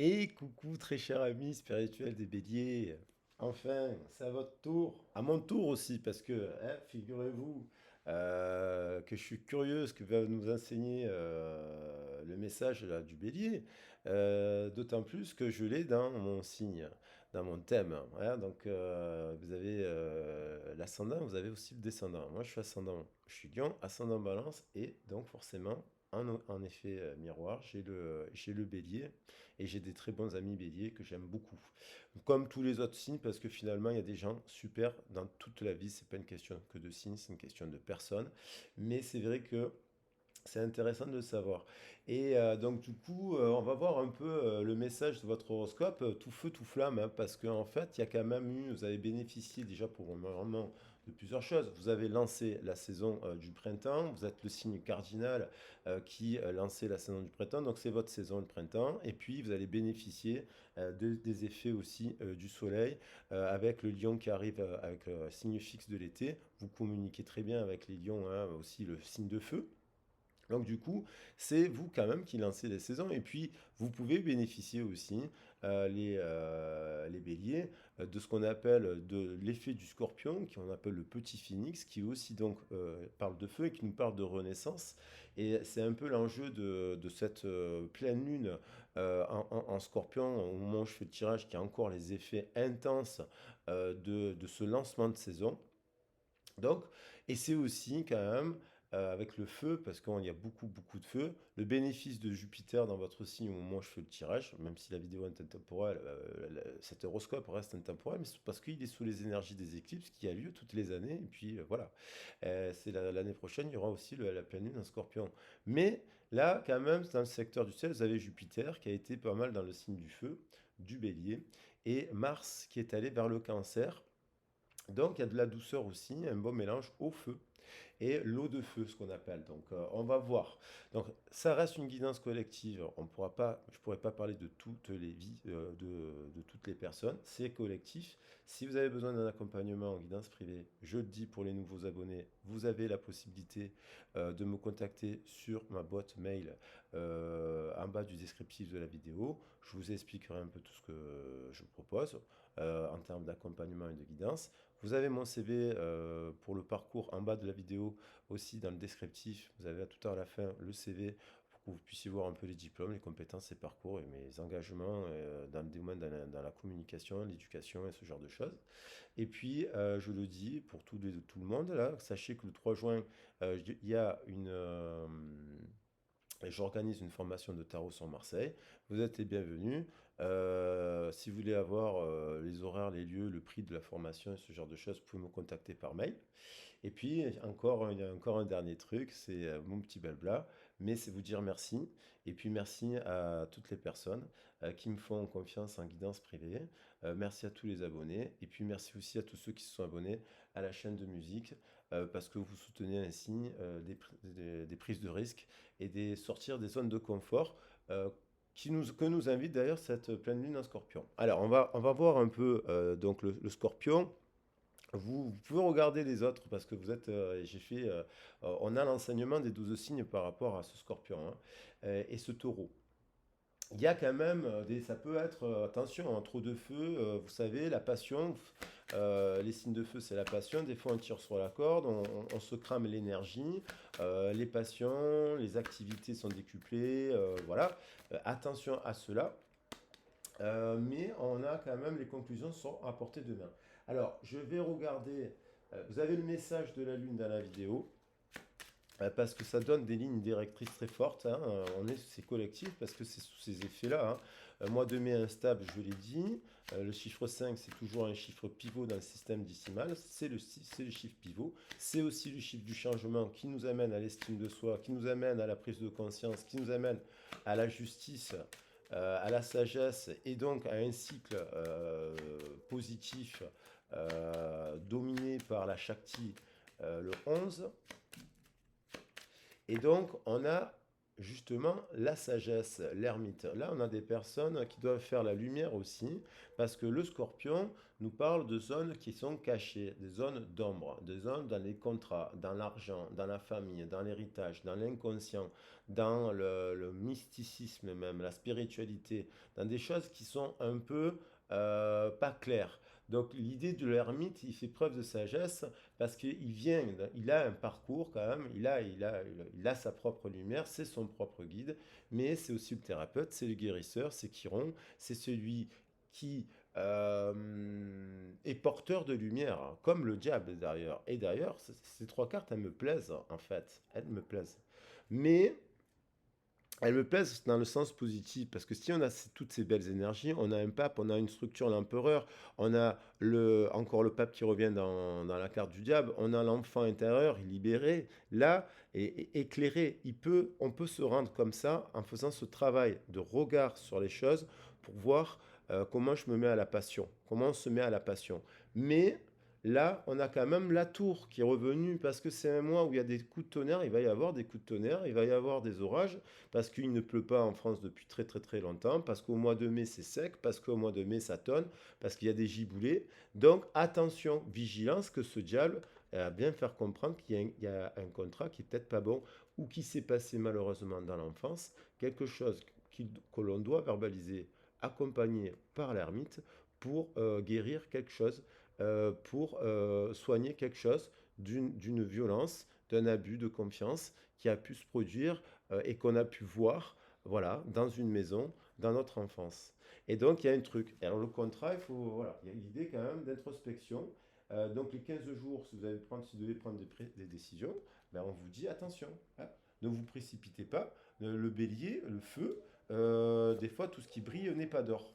Et coucou très cher ami spirituel des béliers. Enfin, c'est à votre tour. À mon tour aussi, parce que figurez-vous que je suis curieux ce que va nous enseigner le message là, du bélier. D'autant plus que je l'ai dans mon signe, dans mon thème. Hein. Donc vous avez l'ascendant, vous avez aussi le descendant. Moi je suis ascendant, je suis lion, ascendant balance, et donc forcément, en effet miroir, j'ai le bélier. Et j'ai des très bons amis béliers que j'aime beaucoup. Comme tous les autres signes, parce que finalement, il y a des gens super dans toute la vie. C'est pas une question que de signes, c'est une question de personnes. Mais c'est vrai que c'est intéressant de le savoir. Et donc du coup, on va voir un peu le message de votre horoscope, tout feu, tout flamme, hein, parce qu'en fait, il y a quand même eu, vous avez bénéficié déjà pour le moment de plusieurs choses. Vous avez lancé la saison du printemps, vous êtes le signe cardinal qui lancez la saison du printemps, donc c'est votre saison le printemps, et puis vous allez bénéficier des effets aussi du soleil, avec le lion qui arrive avec le signe fixe de l'été. Vous communiquez très bien avec les lions, hein, aussi le signe de feu. Donc du coup, c'est vous quand même qui lancez les saisons. Et puis, vous pouvez bénéficier aussi, les béliers, de ce qu'on appelle de l'effet du scorpion, qu'on appelle le petit phénix, qui aussi donc parle de feu et qui nous parle de renaissance. Et c'est un peu l'enjeu de cette pleine lune en scorpion, au moment où je fais le tirage, qui a encore les effets intenses de ce lancement de saison. Donc, et c'est aussi quand même avec le feu, parce qu'il y a beaucoup, beaucoup de feu, le bénéfice de Jupiter dans votre signe au moment où je fais le tirage, même si la vidéo est intemporelle, cet horoscope reste intemporel, mais c'est parce qu'il est sous les énergies des éclipses qui a lieu toutes les années, et puis voilà. C'est l'année prochaine, il y aura aussi la pleine lune en scorpion. Mais là, quand même, dans le secteur du ciel, vous avez Jupiter qui a été pas mal dans le signe du feu, du bélier, et Mars qui est allé vers le cancer. Donc il y a de la douceur aussi, un bon mélange au feu et l'eau de feu, ce qu'on appelle. Donc on va voir. Donc ça reste une guidance collective. Je pourrais pas parler de toutes les vies de toutes les personnes. C'est collectif. Si vous avez besoin d'un accompagnement en guidance privée, je le dis pour les nouveaux abonnés, vous avez la possibilité de me contacter sur ma boîte mail en bas du descriptif de la vidéo. Je vous expliquerai un peu tout ce que je propose en termes d'accompagnement et de guidance. Vous avez mon CV pour le parcours en bas de la vidéo, aussi dans le descriptif. Vous avez tout à la fin le CV pour que vous puissiez voir un peu les diplômes, les compétences, les parcours et mes engagements dans le domaine dans la communication, l'éducation et ce genre de choses. Et puis, je le dis pour tout le monde, là, sachez que le 3 juin, il y a j'organise une formation de tarot sur Marseille. Vous êtes les bienvenus. Si vous voulez avoir les horaires, les lieux, le prix de la formation et ce genre de choses, vous pouvez me contacter par mail. Et puis, encore, il y a encore un dernier truc, c'est mon petit blabla, mais c'est vous dire merci. Et puis, merci à toutes les personnes qui me font confiance en guidance privée. Merci à tous les abonnés. Et puis, merci aussi à tous ceux qui se sont abonnés à la chaîne de musique, parce que vous soutenez ainsi des prises de risques et des sortir des zones de confort. Que nous invite d'ailleurs cette pleine lune en scorpion. Alors, on va voir un peu donc le scorpion. Vous pouvez regarder les autres parce que vous êtes, on a l'enseignement des 12 signes par rapport à ce scorpion, hein, et ce taureau. Il y a quand même ça peut être, attention, un trop de feu, vous savez, la passion, les signes de feu c'est la passion, des fois on tire sur la corde, on se crame l'énergie, les passions, les activités sont décuplées, voilà. Attention à cela. Mais on a quand même les conclusions sont à portée de main. Alors, je vais regarder. Vous avez le message de la Lune dans la vidéo, parce que ça donne des lignes directrices très fortes. Hein. C'est collectif parce que c'est sous ces effets-là. Hein. Mois de mai instable, je l'ai dit. Le chiffre 5, c'est toujours un chiffre pivot dans le système décimal. C'est le chiffre pivot. C'est aussi le chiffre du changement qui nous amène à l'estime de soi, qui nous amène à la prise de conscience, qui nous amène à la justice, à la sagesse et donc à un cycle positif dominé par la Shakti le 11. Et donc, on a justement la sagesse, l'ermite. Là, on a des personnes qui doivent faire la lumière aussi, parce que le scorpion nous parle de zones qui sont cachées, des zones d'ombre, des zones dans les contrats, dans l'argent, dans la famille, dans l'héritage, dans l'inconscient, dans le mysticisme même, la spiritualité, dans des choses qui sont un peu pas claires. Donc l'idée de l'ermite, il fait preuve de sagesse parce qu'il vient, il a un parcours quand même, il a sa propre lumière, c'est son propre guide, mais c'est aussi le thérapeute, c'est le guérisseur, c'est Chiron, c'est celui qui est porteur de lumière, hein, comme le diable d'ailleurs. Et d'ailleurs, ces trois cartes, elles me plaisent en fait, elles me plaisent. Mais elles me plaisent dans le sens positif, parce que si on a toutes ces belles énergies, on a un pape, on a une structure, l'empereur, on a encore le pape qui revient dans la carte du diable, on a l'enfant intérieur, libéré, là, et éclairé. On peut se rendre comme ça en faisant ce travail de regard sur les choses pour voir comment je me mets à la passion, comment on se met à la passion. Mais là, on a quand même la tour qui est revenue parce que c'est un mois où il y a des coups de tonnerre, il va y avoir des coups de tonnerre, il va y avoir des orages parce qu'il ne pleut pas en France depuis très très très longtemps, parce qu'au mois de mai c'est sec, parce qu'au mois de mai ça tonne, parce qu'il y a des giboulées. Donc attention, vigilance que ce diable a bien faire comprendre il y a un contrat qui est peut-être pas bon ou qui s'est passé malheureusement dans l'enfance, quelque chose que l'on doit verbaliser, accompagné par l'ermite pour guérir quelque chose, pour soigner quelque chose d'une violence, d'un abus de confiance qui a pu se produire et qu'on a pu voir, voilà, dans une maison, dans notre enfance. Et donc, il y a un truc. Alors, le contrat, voilà, il y a l'idée quand même d'introspection. Donc, les 15 jours, si vous devez prendre des décisions, ben, on vous dit attention, hein, ne vous précipitez pas. Le bélier, le feu, des fois, tout ce qui brille n'est pas d'or.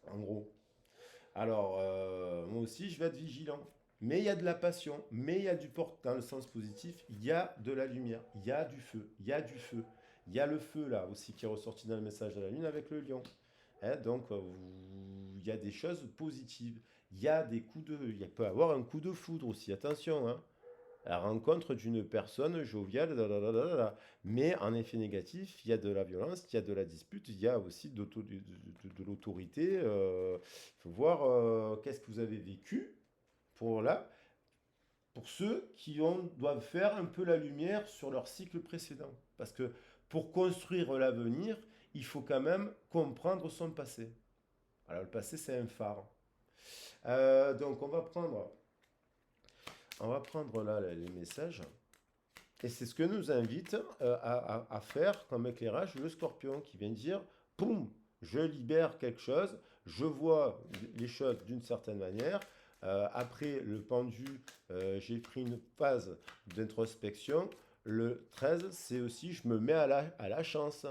En gros. Alors, moi aussi, je vais être vigilant. Mais il y a de la passion, mais il y a du porte dans le sens positif, il y a de la lumière, il y a du feu, il y a du feu. Il y a le feu là aussi qui est ressorti dans le message de la lune avec le lion. Hein, donc, il y a des choses positives. Il y a des coups de... Il peut y avoir un coup de foudre aussi, attention. Hein, la rencontre d'une personne joviale, mais en effet négatif, il y a de la violence, il y a de la dispute, il y a aussi de l'autorité. Il faut voir qu'est-ce que vous avez vécu pour là, pour ceux doivent faire un peu la lumière sur leur cycle précédent. Parce que pour construire l'avenir, il faut quand même comprendre son passé. Alors le passé, c'est un phare. Donc on va prendre là les messages. Et c'est ce que nous invite à faire comme éclairage le scorpion qui vient dire, poum, je libère quelque chose, je vois les choses d'une certaine manière. Après le pendu, j'ai pris une phase d'introspection. Le 13, c'est aussi, je me mets à la chance.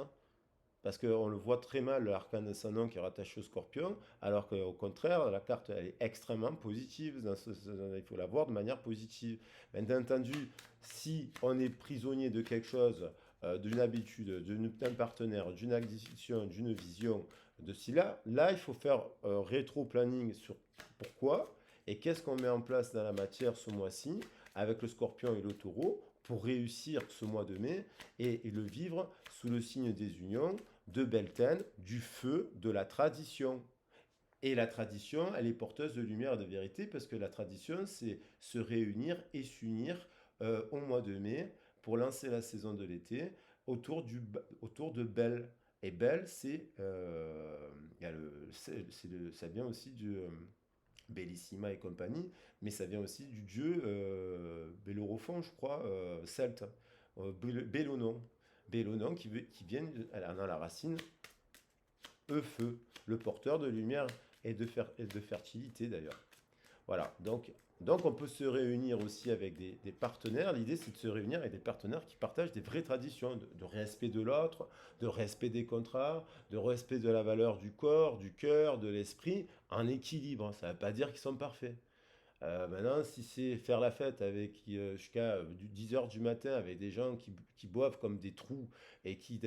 Parce qu'on le voit très mal, l'arcane ascendant qui est rattaché au scorpion, alors qu'au contraire, la carte elle est extrêmement positive. Il faut la voir de manière positive. Bien entendu, si on est prisonnier de quelque chose, d'une habitude, d'un partenaire, d'une addiction, d'une vision, de cela, là, il faut faire rétro-planning sur pourquoi et qu'est-ce qu'on met en place dans la matière ce mois-ci avec le scorpion et le taureau pour réussir ce mois de mai et le vivre sous le signe des unions, de Beltane, du feu, de la tradition. Et la tradition, elle est porteuse de lumière et de vérité parce que la tradition, c'est se réunir et s'unir au mois de mai pour lancer la saison de l'été autour de Bel. Et Bel, ça vient aussi du Bellissima et compagnie, mais ça vient aussi du dieu Bellérophon, je crois, celte, Bellonon. Bellonon qui vient, dans la racine, feu, le porteur de lumière et de fertilité d'ailleurs. Voilà, donc on peut se réunir aussi avec des partenaires. L'idée, c'est de se réunir avec des partenaires qui partagent des vraies traditions de respect de l'autre, de respect des contrats, de respect de la valeur du corps, du cœur, de l'esprit, en équilibre. Ça ne veut pas dire qu'ils sont parfaits. Maintenant, si c'est faire la fête avec jusqu'à 10 heures du matin avec des gens qui boivent comme des trous et qui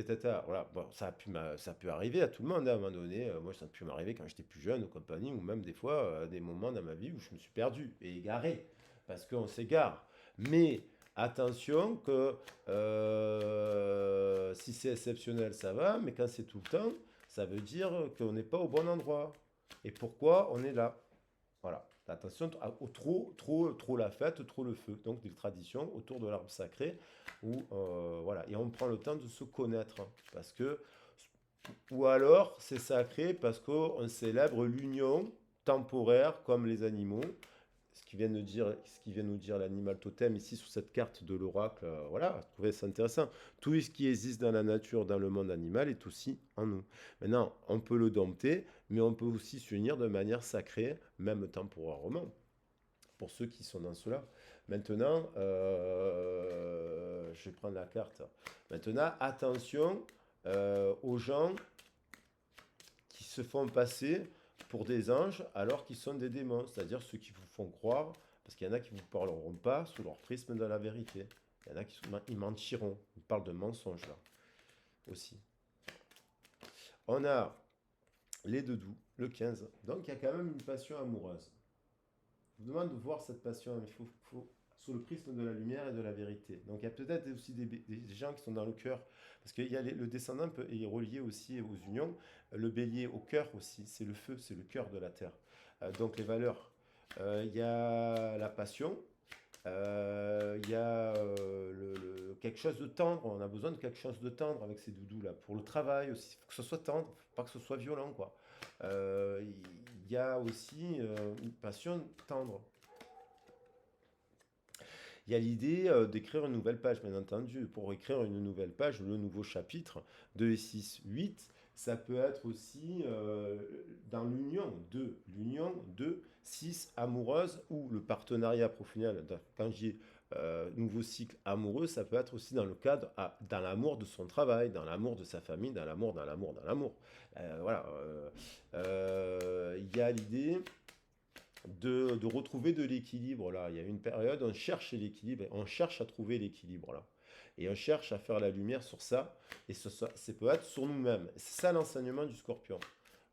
voilà, bon, ça peut arriver à tout le monde hein, à un moment donné. Moi, ça a pu m'arriver quand j'étais plus jeune aux compagnies ou même des fois des moments dans ma vie où je me suis perdu et égaré parce qu'on s'égare. Mais Attention que si c'est exceptionnel, ça va, mais quand c'est tout le temps, ça veut dire qu'on n'est pas au bon endroit. Et pourquoi on est là? Voilà. Attention au trop la fête, trop le feu. Donc des traditions autour de l'arbre sacré où voilà. Et on prend le temps de se connaître. Parce que, ou alors c'est sacré parce qu'on célèbre l'union temporaire comme les animaux. Ce qui vient nous dire l'animal totem ici sur cette carte de l'oracle, voilà, je trouvais ça intéressant. Tout ce qui existe dans la nature, dans le monde animal, est aussi en nous. Maintenant, on peut le dompter, mais on peut aussi s'unir de manière sacrée, même temporairement, pour ceux qui sont dans cela. Maintenant, je vais prendre la carte. Maintenant, attention aux gens qui se font passer pour des anges alors qu'ils sont des démons, c'est-à-dire ceux qui vous font croire, parce qu'il y en a qui ne vous parleront pas sous leur prisme de la vérité. Il y en a qui ils mentiront, ils parlent de mensonges là aussi. On a les deux doux, le 15. Donc il y a quand même une passion amoureuse. Je vous demande de voir cette passion, il faut sous le prisme de la lumière et de la vérité. Donc il y a peut-être aussi des gens qui sont dans le cœur, parce que le descendant est relié aussi aux unions, le bélier au cœur aussi, c'est le feu, c'est le cœur de la terre. Donc les valeurs, il y a la passion, il y a quelque chose de tendre, on a besoin de quelque chose de tendre avec ces doudous là, pour le travail aussi, il faut que ce soit tendre, faut pas que ce soit violent quoi. Il y a aussi une passion tendre. Il y a l'idée d'écrire une nouvelle page, bien entendu. Pour écrire une nouvelle page, le nouveau chapitre, 2 et 6, 8, ça peut être aussi dans l'union de 6 amoureuses ou le partenariat professionnel. Quand je dis nouveau cycle amoureux, ça peut être aussi dans le cadre, dans l'amour de son travail, dans l'amour de sa famille, dans l'amour, dans l'amour, dans l'amour. Voilà. Il y a l'idée de retrouver de l'équilibre là. Il y a une période, on cherche l'équilibre, on cherche à trouver l'équilibre là. Et on cherche à faire la lumière sur ça, et ça peut être sur nous-mêmes. C'est ça l'enseignement du scorpion.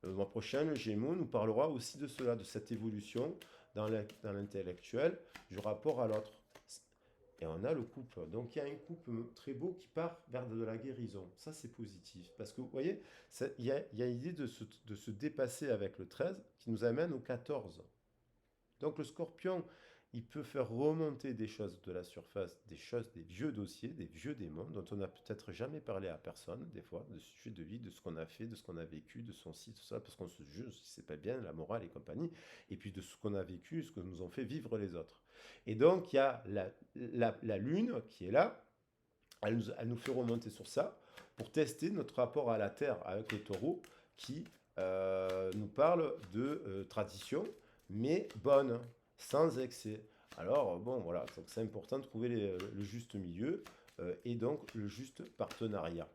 Le mois prochain, le Gémeaux nous parlera aussi de cela, de cette évolution dans l'intellectuel, du rapport à l'autre. Et on a le couple. Donc il y a un couple très beau qui part vers de la guérison. Ça, c'est positif. Parce que vous voyez, il y a l'idée de se dépasser avec le 13 qui nous amène au 14. Donc le scorpion, il peut faire remonter des choses de la surface, des choses, des vieux dossiers, des vieux démons dont on n'a peut-être jamais parlé à personne, des fois, de sujet de vie, de ce qu'on a fait, de ce qu'on a vécu, de son site, tout ça, parce qu'on se juge si c'est pas bien, la morale et compagnie, et puis de ce qu'on a vécu, ce que nous ont fait vivre les autres. Et donc il y a la lune qui est là, elle nous fait remonter sur ça pour tester notre rapport à la Terre avec le taureau qui nous parle de tradition, mais bonne, sans excès. Alors, bon, voilà, donc c'est important de trouver le juste milieu et donc le juste partenariat.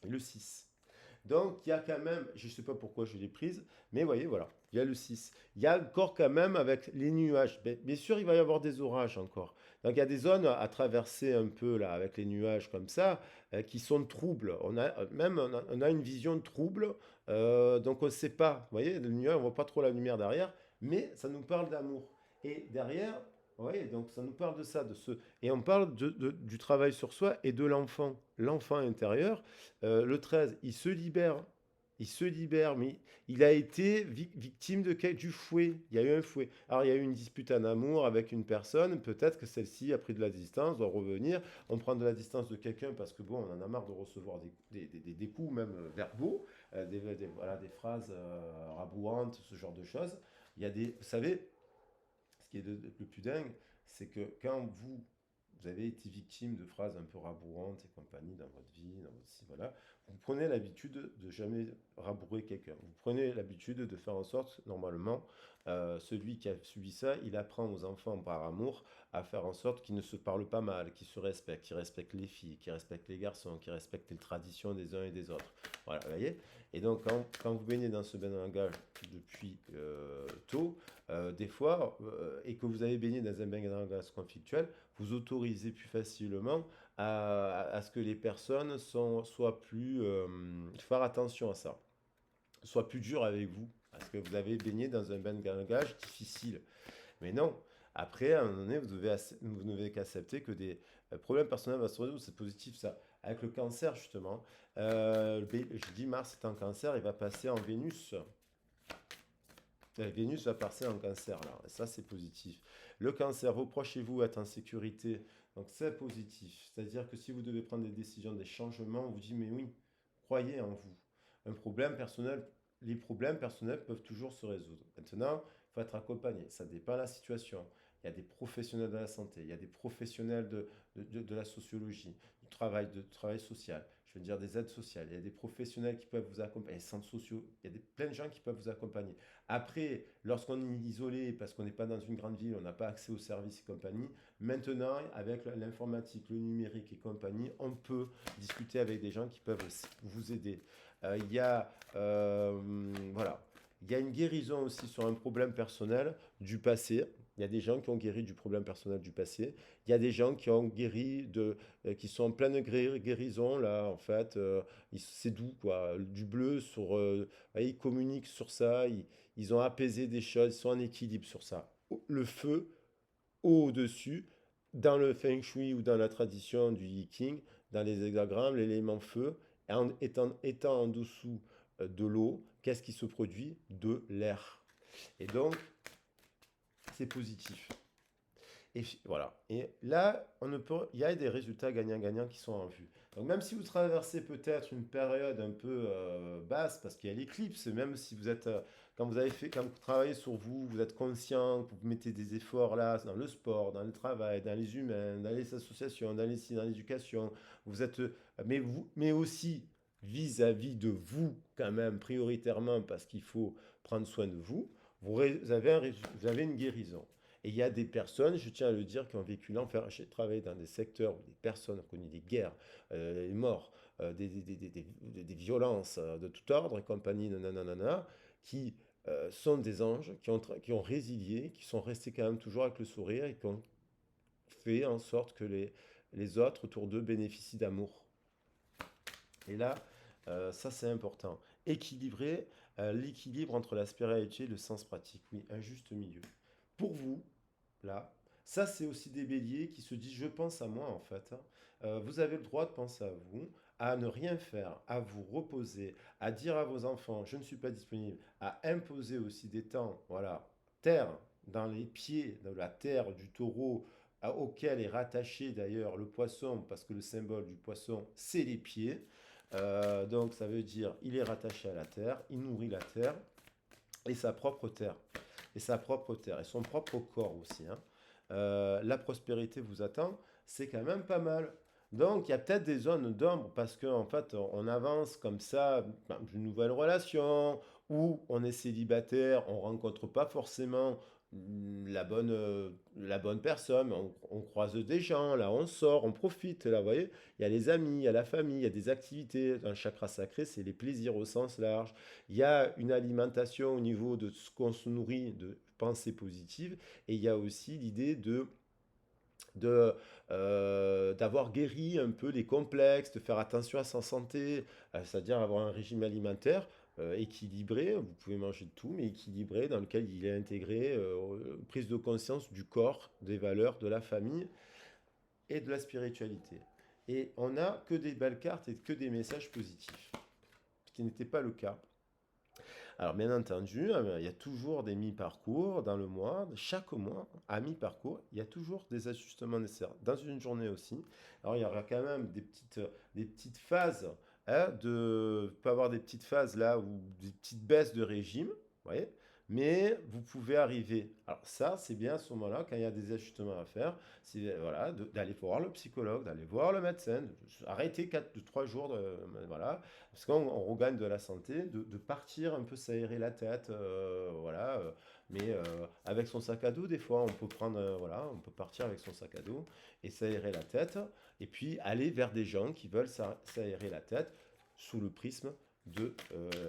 Le 6. Donc, il y a quand même, je ne sais pas pourquoi je l'ai prise, mais vous voyez, voilà, il y a le 6. Il y a encore quand même avec les nuages. Bien sûr, il va y avoir des orages encore. Donc, il y a des zones à traverser un peu là, avec les nuages comme ça, qui sont troubles. On a une vision trouble, donc on ne sait pas. Vous voyez, le nuage, on ne voit pas trop la lumière derrière, mais ça nous parle d'amour. Et derrière, oui, donc ça nous parle de ça, et on parle du travail sur soi et de l'enfant intérieur. Le 13, il se libère, mais il a été victime du fouet. Il y a eu un fouet. Alors il y a eu une dispute en amour avec une personne, peut-être que celle-ci a pris de la distance, doit revenir. On prend de la distance de quelqu'un parce que bon, on en a marre de recevoir des coups, même verbaux, voilà, des phrases rabouantes, ce genre de choses. Il y a vous savez, ce qui est le plus dingue, c'est que quand vous avez été victime de phrases un peu rabourantes et compagnie dans votre vie, voilà, vous prenez l'habitude de jamais rabourer quelqu'un. Vous prenez l'habitude de faire en sorte, normalement, celui qui a subi ça, il apprend aux enfants par amour à faire en sorte qu'ils ne se parlent pas mal, qu'ils se respectent, qu'ils respectent les filles, qu'ils respectent les garçons, qu'ils respectent les traditions des uns et des autres. Voilà, vous voyez. Et donc, quand vous baignez dans ce bain de langage depuis tôt, des fois, et que vous avez baigné dans un bain de langage conflictuel, vous autorisez plus facilement à ce que les personnes soient plus... faire attention à ça, soient plus dures avec vous, parce que vous avez baigné dans un bain de langage difficile. Mais non, Après, à un moment donné, vous n'avez qu'accepter que des problèmes personnels vont se résoudre. C'est positif ça. Avec le cancer, justement, je dis Mars est en cancer, il va passer en Vénus. Vénus va passer en cancer, là. Et ça, c'est positif. Le cancer, reprochez-vous être en sécurité. Donc, c'est positif. C'est-à-dire que si vous devez prendre des décisions, des changements, on vous dit, mais oui, croyez en vous. Un problème personnel, les problèmes personnels peuvent toujours se résoudre. Maintenant, il faut être accompagné. Ça dépend de la situation. Il y a des professionnels de la santé, il y a des professionnels de la sociologie, du travail social, je veux dire des aides sociales. Il y a des professionnels qui peuvent vous accompagner, des centres sociaux, il y a plein de gens qui peuvent vous accompagner. Après, lorsqu'on est isolé parce qu'on n'est pas dans une grande ville, on n'a pas accès aux services et compagnie, maintenant, avec l'informatique, le numérique et compagnie, on peut discuter avec des gens qui peuvent vous aider. Il y a, voilà, il y a une guérison aussi sur un problème personnel du passé. Il y a des gens qui ont guéri du problème personnel du passé. Il y a des gens qui ont guéri qui sont en pleine guérison là. En fait, c'est doux quoi. Du bleu sur, ils communiquent sur ça. Ils ont apaisé des choses. Ils sont en équilibre sur ça. Le feu au-dessus, dans le feng shui ou dans la tradition du Yi King, dans les hexagrammes, l'élément feu étant en dessous de l'eau, qu'est-ce qui se produit? De l'air. Et donc, c'est positif. Et voilà. Et là, il y a des résultats gagnants-gagnants qui sont en vue. Donc même si vous traversez peut-être une période un peu basse, parce qu'il y a l'éclipse, même si vous êtes, quand vous travaillez sur vous, vous êtes conscient, que vous mettez des efforts là, dans le sport, dans le travail, dans les humains, dans les associations, dans l'éducation, vous êtes, mais aussi vis-à-vis de vous quand même, prioritairement, parce qu'il faut prendre soin de vous, vous avez une guérison. Et il y a des personnes, je tiens à le dire, qui ont vécu l'enfer. J'ai travaillé dans des secteurs où des personnes ont connu des guerres, des morts, des violences de tout ordre et compagnie, nanana, qui sont des anges, qui ont résilié, qui sont restés quand même toujours avec le sourire et qui ont fait en sorte que les autres autour d'eux bénéficient d'amour. Et là, ça c'est important. Équilibrer l'équilibre entre la spiritualité et le sens pratique. Oui, un juste milieu. Pour vous, là, ça c'est aussi des béliers qui se disent je pense à moi en fait, hein. Vous avez le droit de penser à vous, à ne rien faire, à vous reposer, à dire à vos enfants je ne suis pas disponible, à imposer aussi des temps, voilà, terre dans les pieds de la terre du taureau auquel est rattaché d'ailleurs le poisson, parce que le symbole du poisson c'est les pieds. Donc ça veut dire il est rattaché à la terre, il nourrit la terre et sa propre terre. Et sa propre terre, et son propre corps aussi, hein. La prospérité vous attend, c'est quand même pas mal. Donc il y a peut-être des zones d'ombre parce qu'en fait on avance comme ça, ben, d'une nouvelle relation, ou on est célibataire, on rencontre pas forcément la bonne personne, on croise des gens, là on sort, on profite, là vous voyez, il y a les amis, il y a la famille, il y a des activités, un chakra sacré c'est les plaisirs au sens large, il y a une alimentation au niveau de ce qu'on se nourrit de pensées positives, et il y a aussi l'idée de, d'avoir guéri un peu les complexes, de faire attention à sa santé, c'est-à-dire avoir un régime alimentaire équilibré, vous pouvez manger de tout, mais équilibré, dans lequel il est intégré prise de conscience du corps, des valeurs, de la famille et de la spiritualité. Et on n'a que des belles cartes et que des messages positifs, ce qui n'était pas le cas. Alors, bien entendu, il y a toujours des mi-parcours dans le mois. Chaque mois, à mi-parcours, il y a toujours des ajustements nécessaires. Dans une journée aussi. Alors, il y aura quand même des petites phases, hein, peut avoir des petites phases là, ou des petites baisses de régime. Vous voyez, mais vous pouvez arriver. Alors ça, c'est bien à ce moment-là, quand il y a des ajustements à faire, c'est voilà, d'aller voir le psychologue, d'aller voir le médecin, arrêter 3 jours, voilà, parce qu'on regagne de la santé, de partir un peu s'aérer la tête, voilà, mais avec son sac à dos, des fois, on peut prendre, voilà, on peut partir avec son sac à dos et s'aérer la tête, et puis aller vers des gens qui veulent s'aérer la tête sous le prisme de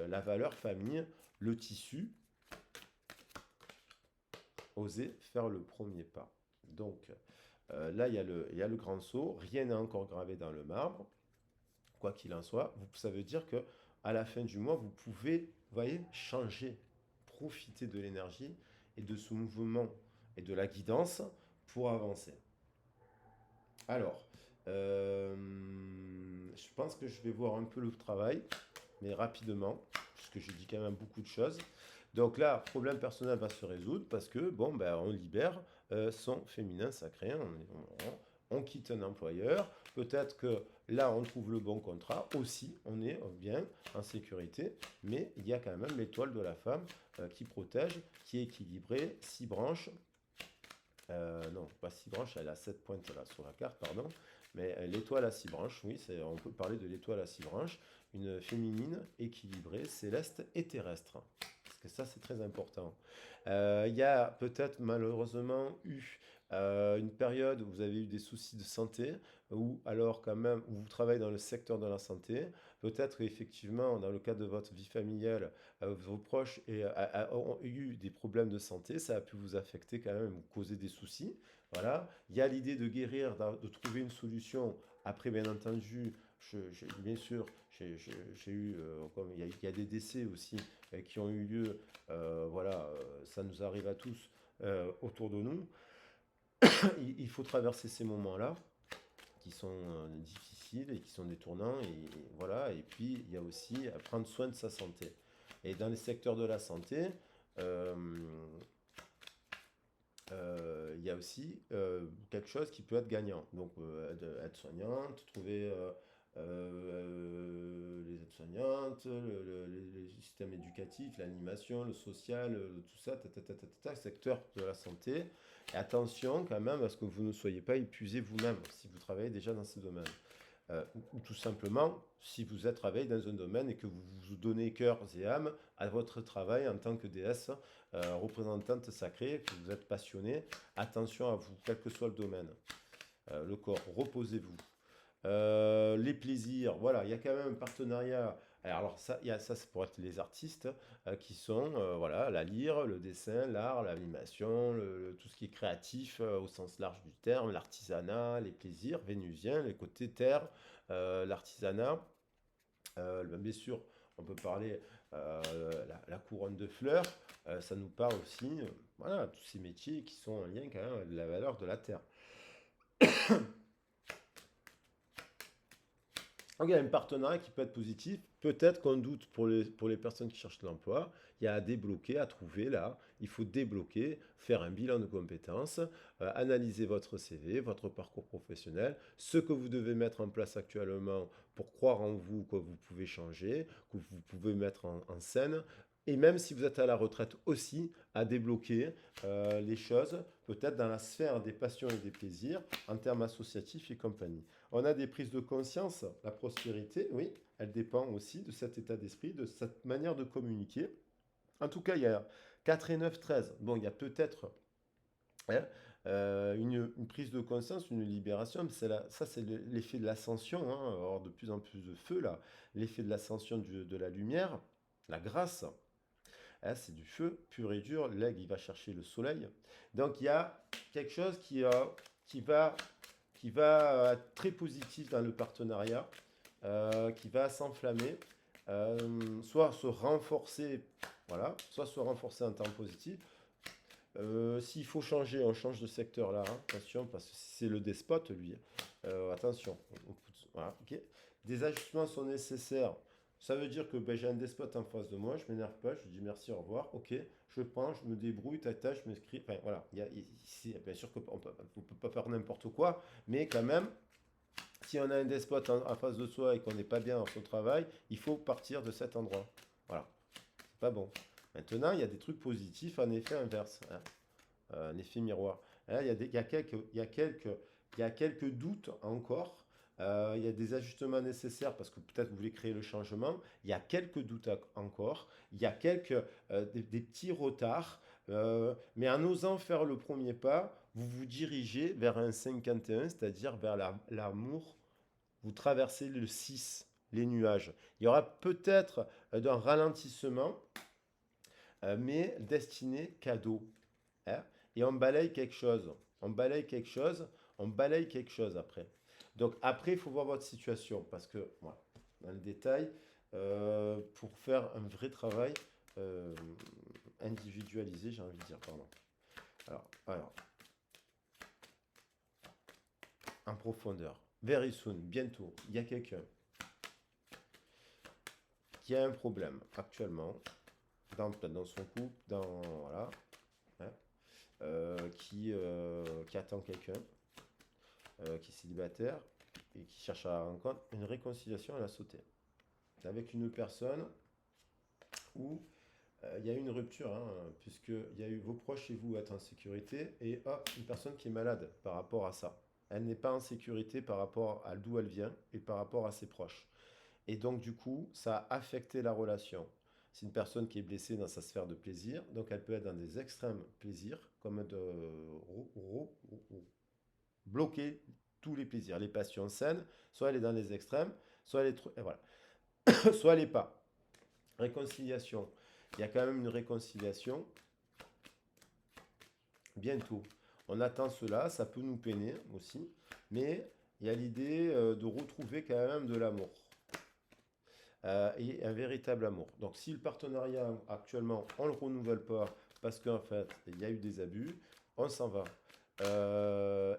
la valeur famille, le tissu, oser faire le premier pas. Donc là, il y a le grand saut, rien n'est encore gravé dans le marbre, quoi qu'il en soit, ça veut dire que à la fin du mois, vous pouvez, vous voyez, changer, profiter de l'énergie et de ce mouvement et de la guidance pour avancer. Alors, je pense que je vais voir un peu le travail, mais rapidement, puisque je dis quand même beaucoup de choses. Donc là, problème personnel va se résoudre parce que, bon, ben, on libère son féminin sacré, on quitte un employeur, peut-être que là, on trouve le bon contrat, aussi, on est bien en sécurité, mais il y a quand même l'étoile de la femme qui protège, qui est équilibrée, 6 branches, non, pas 6 branches, elle a 7 pointes là sur la carte, pardon. Mais l'étoile à 6 branches, oui, on peut parler de l'étoile à 6 branches, une féminine équilibrée, céleste et terrestre. Parce que ça, c'est très important. Il y a peut-être malheureusement eu une période où vous avez eu des soucis de santé, ou alors quand même, où vous travaillez dans le secteur de la santé. Peut-être qu'effectivement, dans le cadre de votre vie familiale, vos proches ont eu des problèmes de santé, ça a pu vous affecter quand même, vous causer des soucis. Voilà. Il y a l'idée de guérir, de trouver une solution. Après, bien entendu, bien sûr, j'ai eu, comme il y a des décès aussi qui ont eu lieu. Voilà, ça nous arrive à tous autour de nous. Il faut traverser ces moments-là qui sont difficiles et qui sont détournants. Et voilà. Et puis, il y a aussi prendre soin de sa santé. Et dans les secteurs de la santé, euh, il y a aussi quelque chose qui peut être gagnant. Donc, être soignante, trouver les aides-soignantes, les systèmes éducatifs, l'animation, le social, tout ça, secteur de la santé. Et attention quand même à ce que vous ne soyez pas épuisé vous-même si vous travaillez déjà dans ce domaine. Ou tout simplement, si vous êtes travaillé dans un domaine et que vous vous donnez cœur et âme à votre travail en tant que déesse, représentante sacrée, que vous êtes passionné, attention à vous, quel que soit le domaine. Le corps, reposez-vous. Les plaisirs, voilà, il y a quand même un partenariat. Alors ça, ça c'est pour être les artistes qui sont, voilà, la lyre, le dessin, l'art, l'animation, tout ce qui est créatif au sens large du terme, l'artisanat, les plaisirs vénusiens, les côtés terre, l'artisanat. Bien sûr, on peut parler la couronne de fleurs, ça nous parle aussi, voilà, tous ces métiers qui sont en lien quand même avec la valeur de la terre. Donc, il y a un partenariat qui peut être positif. Peut-être qu'on doute pour les personnes qui cherchent de l'emploi. Il y a à débloquer, à trouver là. Il faut débloquer, faire un bilan de compétences, analyser votre CV, votre parcours professionnel, ce que vous devez mettre en place actuellement pour croire en vous, que vous pouvez changer, que vous pouvez mettre en scène. Et même si vous êtes à la retraite aussi, à débloquer les choses, peut-être dans la sphère des passions et des plaisirs, en termes associatifs et compagnie. On a des prises de conscience. La prospérité, oui, elle dépend aussi de cet état d'esprit, de cette manière de communiquer. En tout cas, il y a 4 et 9, 13. Bon, il y a peut-être hein, une prise de conscience, une libération. Ça, c'est l'effet de l'ascension. Hein, avoir de plus en plus de feu, là. L'effet de l'ascension de la lumière, la grâce. Hein, c'est du feu pur et dur. L'aigle, il va chercher le soleil. Donc, il y a quelque chose qui va être très positif dans le partenariat, qui va s'enflammer, soit se renforcer, voilà, soit se renforcer en temps positif. S'il faut changer, on change de secteur là, hein, attention, parce que c'est le despote, lui. Attention, voilà, ok. Des ajustements sont nécessaires. Ça veut dire que ben, j'ai un despote en face de moi, je m'énerve pas, je dis merci, au revoir, ok, je prends, je me débrouille, tata, je m'inscris. Enfin voilà, bien sûr qu'on ne peut pas faire n'importe quoi, mais quand même, si on a un despote en face de soi et qu'on n'est pas bien dans son travail, il faut partir de cet endroit. Voilà, c'est pas bon. Maintenant, il y a des trucs positifs en effet inverse, hein, un effet miroir. Hein, il y a quelques doutes encore. Il y a des ajustements nécessaires parce que peut-être vous voulez créer le changement. Il y a quelques doutes encore. Il y a des petits retards. Mais en osant faire le premier pas, vous vous dirigez vers un 51, c'est-à-dire vers l'amour. Vous traversez le 6, les nuages. Il y aura peut-être un ralentissement, mais destiné cadeau. Hein. Et on balaye quelque chose. On balaye quelque chose. On balaye quelque chose après. Donc après, il faut voir votre situation. Parce que, voilà, dans le détail, pour faire un vrai travail euh, individualisé, j'ai envie de dire, pardon. Alors, en profondeur. Very soon, bientôt, il y a quelqu'un qui a un problème actuellement, peut-être dans son couple, voilà, hein, qui attend quelqu'un, qui est célibataire et qui cherche à rencontrer une réconciliation à la sauter. Avec une personne où il y a eu une rupture, hein, puisqu'il y a eu vos proches et vous être en sécurité, et hop, une personne qui est malade par rapport à ça. Elle n'est pas en sécurité par rapport à d'où elle vient et par rapport à ses proches. Et donc, du coup, ça a affecté la relation. C'est une personne qui est blessée dans sa sphère de plaisir, donc elle peut être dans des extrêmes plaisirs, comme de bloquer tous les plaisirs, les passions saines, soit elle est dans les extrêmes, soit elle est, voilà. Soit elle n'est pas. Réconciliation. Il y a quand même une réconciliation bientôt. On attend cela, ça peut nous peiner aussi, mais il y a l'idée de retrouver quand même de l'amour. Et un véritable amour. Donc si le partenariat actuellement, on ne le renouvelle pas parce qu'en fait, il y a eu des abus, on s'en va.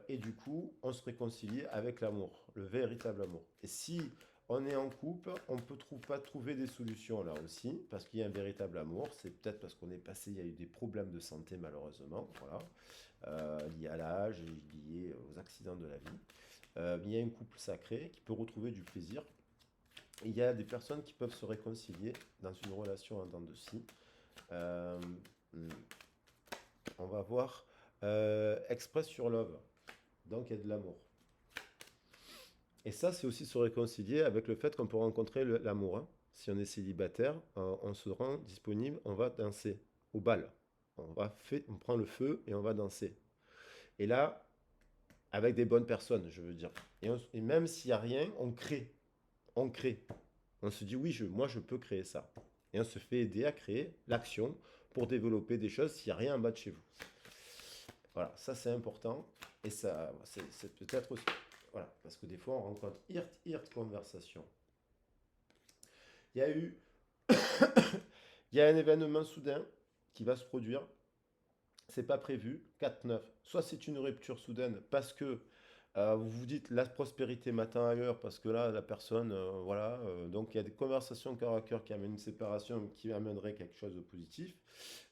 Et du coup, on se réconcilie avec l'amour, le véritable amour. Et si on est en couple, on ne peut pas trouver des solutions là aussi, parce qu'il y a un véritable amour. C'est peut-être parce qu'on est passé, il y a eu des problèmes de santé malheureusement, voilà, liés à l'âge, liés aux accidents de la vie. Il y a un couple sacré qui peut retrouver du plaisir. Il y a des personnes qui peuvent se réconcilier dans une relation en dents de scie. Euh, on va voir Express sur Love. Donc il y a de l'amour. Et ça, c'est aussi se réconcilier avec le fait qu'on peut rencontrer l'amour, hein. Si on est célibataire, on se rend disponible, on va danser au bal. On prend le feu et on va danser. Et là, avec des bonnes personnes, je veux dire. Et même s'il n'y a rien, on crée. On crée. On se dit, oui, moi, je peux créer ça. Et on se fait aider à créer l'action pour développer des choses s'il n'y a rien en bas de chez vous. Voilà, ça c'est important. Et ça, c'est peut-être aussi. Voilà, parce que des fois, on rencontre conversation. Il y a eu. Il y a un événement soudain qui va se produire. C'est pas prévu. 4-9. Soit c'est une rupture soudaine parce que vous vous dites la prospérité m'attend ailleurs parce que là, la personne, voilà. Donc il y a des conversations cœur à cœur qui amènent une séparation qui amènerait quelque chose de positif.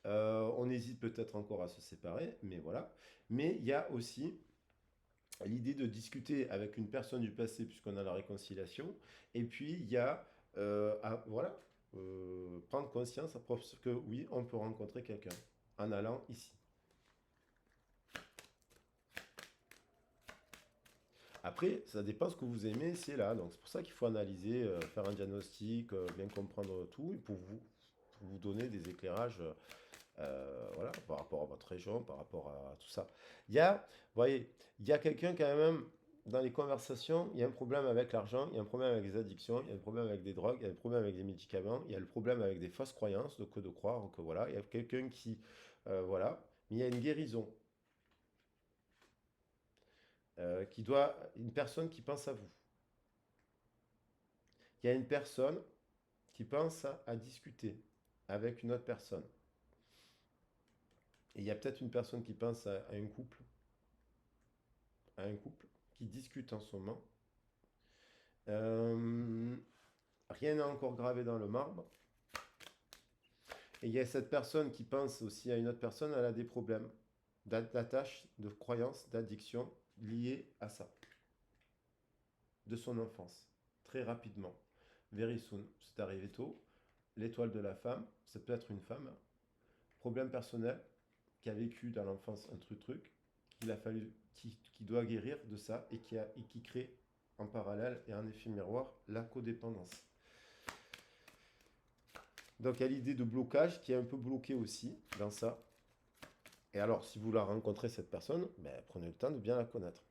On hésite peut-être encore à se séparer, mais voilà. Mais il y a aussi l'idée de discuter avec une personne du passé puisqu'on a la réconciliation. Et puis il y a, voilà, prendre conscience que oui, on peut rencontrer quelqu'un en allant ici. Après, ça dépend ce que vous aimez, c'est là. Donc c'est pour ça qu'il faut analyser, faire un diagnostic, bien comprendre tout, et pour vous donner des éclairages, voilà, par rapport à votre région, par rapport à tout ça. Vous voyez, il y a quelqu'un quand même, dans les conversations, il y a un problème avec l'argent, il y a un problème avec les addictions, il y a un problème avec des drogues, il y a un problème avec des médicaments, il y a le problème avec des fausses croyances, de croire que voilà, il y a quelqu'un qui, voilà, mais il y a une guérison. Une personne qui pense à vous. Il y a une personne qui pense à discuter avec une autre personne. Et il y a peut-être une personne qui pense à un couple qui discute en ce moment. Euh, Rien n'est encore gravé dans le marbre. Et il y a cette personne qui pense aussi à une autre personne, elle a des problèmes d'attache, de croyance, d'addiction liés à ça, de son enfance, très rapidement. Very soon, c'est arrivé tôt. L'étoile de la femme, c'est peut-être une femme, problème personnel, qui a vécu dans l'enfance un truc, qu'il a fallu, qui doit guérir de ça et qui crée en parallèle et en effet miroir la codépendance. Donc il y a l'idée de blocage qui est un peu bloqué aussi dans ça. Et alors, si vous la rencontrez, cette personne, ben, prenez le temps de bien la connaître.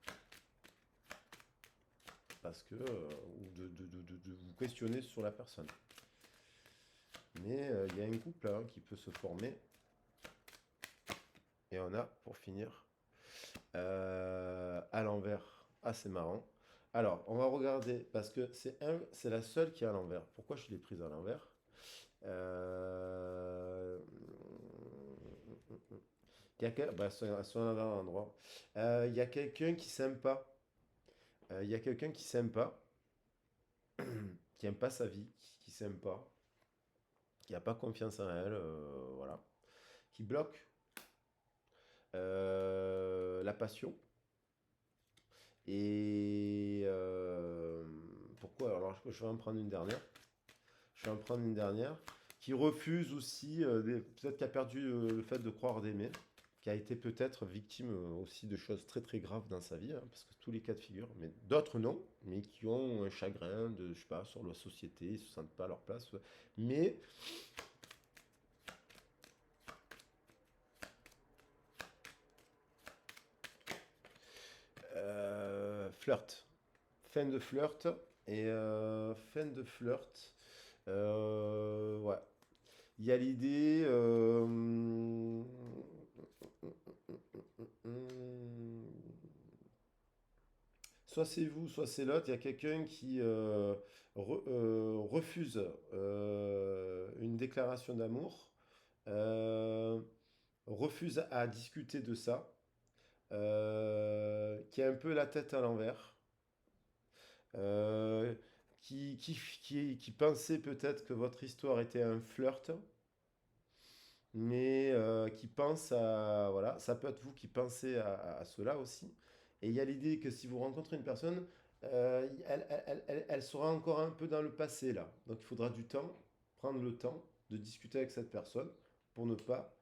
Parce que, ou de vous questionner sur la personne. Mais il y a un couple hein, qui peut se former. Et on a, pour finir, à l'envers. Ah, c'est marrant. Alors, on va regarder, parce que c'est la seule qui est à l'envers. Pourquoi je l'ai prise à l'envers? Euh, Bah, elles sont à l'endroit. Il y a quelqu'un qui s'aime pas. Il y a quelqu'un qui s'aime pas, qui aime pas sa vie, qui s'aime pas, qui a pas confiance en elle, voilà, qui bloque la passion. Et pourquoi? Alors, je vais en prendre une dernière. Je vais en prendre une dernière. Qui refuse aussi, peut-être qui a perdu le fait de croire d'aimer, qui a été peut-être victime aussi de choses très très graves dans sa vie, hein, parce que tous les cas de figure, mais d'autres non, mais qui ont un chagrin de, je sais pas, sur la société, ils se sentent pas à leur place. Mais flirt, fin de flirt, et fin de flirt, ouais. Il y a l'idée. Soit c'est vous, soit c'est l'autre. Il y a quelqu'un qui refuse une déclaration d'amour, euh, refuse à discuter de ça, qui a un peu la tête à l'envers, euh, qui pensait peut-être que votre histoire était un flirt, mais qui pense à... Voilà, ça peut être vous qui pensez à cela aussi. Et il y a l'idée que si vous rencontrez une personne, elle sera encore un peu dans le passé là. Donc il faudra du temps, prendre le temps de discuter avec cette personne pour ne pas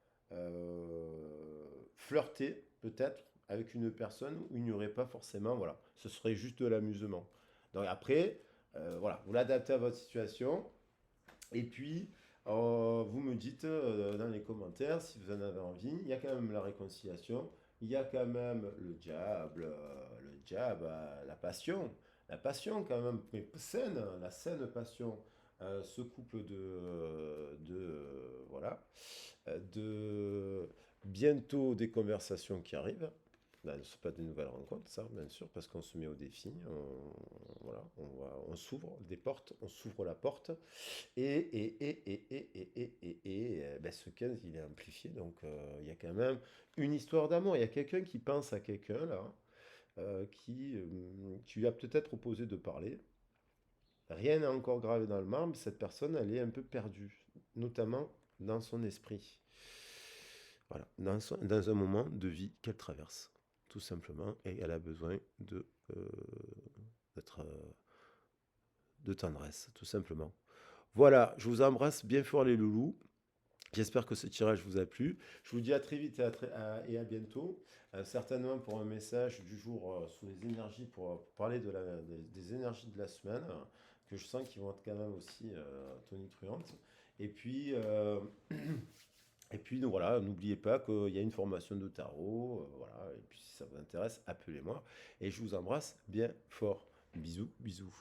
flirter peut-être avec une personne où il n'y aurait pas forcément, voilà, ce serait juste de l'amusement. Donc après, voilà, vous l'adaptez à votre situation. Et puis, vous me dites dans les commentaires si vous en avez envie. Il y a quand même la réconciliation. Il y a quand même le diable, la passion quand même, mais saine, la saine passion. Ce couple voilà, de bientôt des conversations qui arrivent. Ben, ce pas des nouvelles rencontres, ça, bien sûr, parce qu'on se met au défi. Voilà, on s'ouvre des portes, on s'ouvre la porte. Ben, ce 15, il est amplifié, donc il y a quand même une histoire d'amour. Il y a quelqu'un qui pense à quelqu'un, là, qui lui a peut-être proposé de parler. Rien n'est encore gravé dans le marbre, mais cette personne, elle est un peu perdue, notamment dans son esprit. Voilà, dans un moment de vie qu'elle traverse, tout simplement, et elle a besoin euh, d'être, de tendresse, tout simplement. Voilà, je vous embrasse bien fort les loulous. J'espère que ce tirage vous a plu. Je vous dis à très vite et à bientôt. Certainement pour un message du jour sur les énergies, pour parler des énergies de la semaine, que je sens qui vont être quand même aussi tonitruantes. Et puis, et puis donc, voilà, n'oubliez pas qu'il y a une formation de tarot. Voilà, et puis si ça vous intéresse, appelez-moi. Et je vous embrasse bien fort. Bisous, bisous.